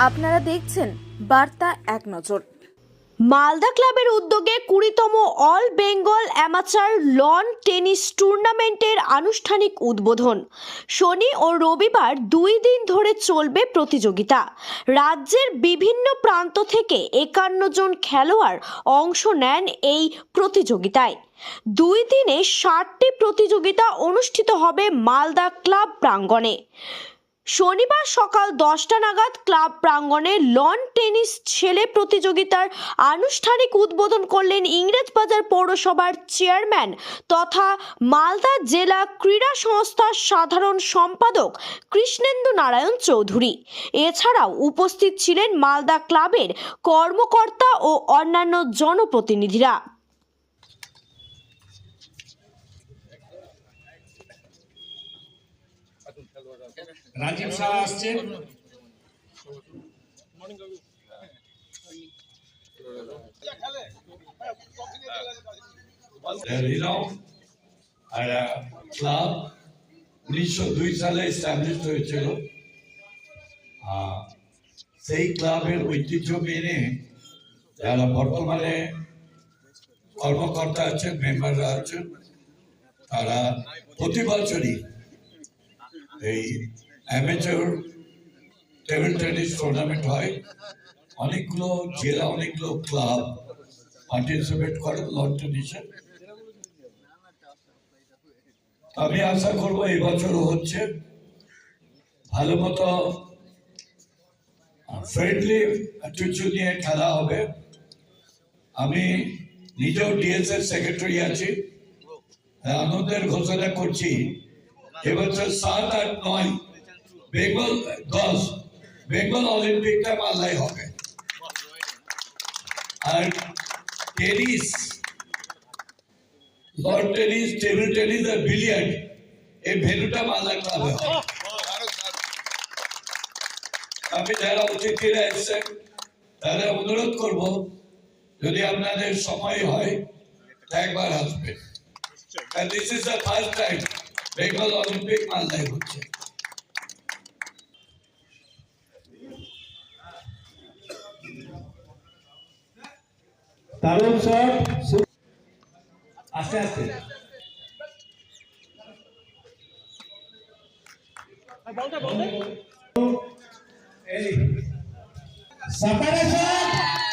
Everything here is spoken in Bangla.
আপনারা দেখছেন বার্তা এক নজর। মালদা ক্লাবের উদ্যোগে 20তম all Bengal amateur lawn tennis টুর্নামেন্টের আনুষ্ঠানিক উদ্বোধন। শনি ও রবিবার 2 দিন ধরে চলবে প্রতিযোগিতা। রাজ্যের বিভিন্ন প্রান্ত থেকে 51 জন খেলোয়াড় অংশ নেন এই প্রতিযোগিতায়। 2 দিনে 60টি প্রতিযোগিতা অনুষ্ঠিত হবে মালদা ক্লাব প্রাঙ্গণে। শনিবার সকাল 10টা নাগাদ ক্লাব প্রাঙ্গণে লন টেনিস ছেলে প্রতিযোগিতার আনুষ্ঠানিক উদ্বোধন করলেন ইংরেজবাজার পৌরসভার চেয়ারম্যান তথা মালদা জেলা ক্রীড়া সংস্থার সাধারণ সম্পাদক কৃষ্ণেন্দু নারায়ণ চৌধুরী। এছাড়াও উপস্থিত ছিলেন মালদা ক্লাবের কর্মকর্তা ও অন্যান্য জনপ্রতিনিধিরা। রাজীব শাহ আসছেন। ক্লাব 1902 সালে এস্টাবলিশ হয়েছিল। সেই ক্লাবের ঐতিহ্য মেনে যারা বর্তমানে কর্মকর্তা আছেন, মেম্বাররা আছেন, তারা প্রতি বছরই এই অ্যামেচার টেবিল টেনিস টুর্নামেন্ট হয়। অনেকগুলো জেলা, অনেকগুলো ক্লাব পার্টিসিপেট করে লন টেনিসে। আমি আশা করবো এই বছরও হচ্ছে ভালো মতো ফ্রেন্ডলি অ্যাটিটিউড নিয়ে খেলা হবে। আমি নিজেও ডিএসএর সেক্রেটারি আছি। আনন্দের ঘোষণা করছি এবছর 7, 8, 9 বেঙ্গল 10 বেঙ্গল অলিম্পিকটা মালদায় হবে। আর tennis, lawn tennis, table tennis আর বিলিয়ার্ড এই ভেন্যুটা মালদা ক্লাবে হবে। আমি যারা অতিথিরা এসছেন তারা অনুরোধ করব, যদি আপনাদের সময় হয় একবার আসবেন। And this is the first time Bengal Olympic মালদায় হচ্ছে। দারুণ শট, আস্তে আস্তে এই সাপারে শট।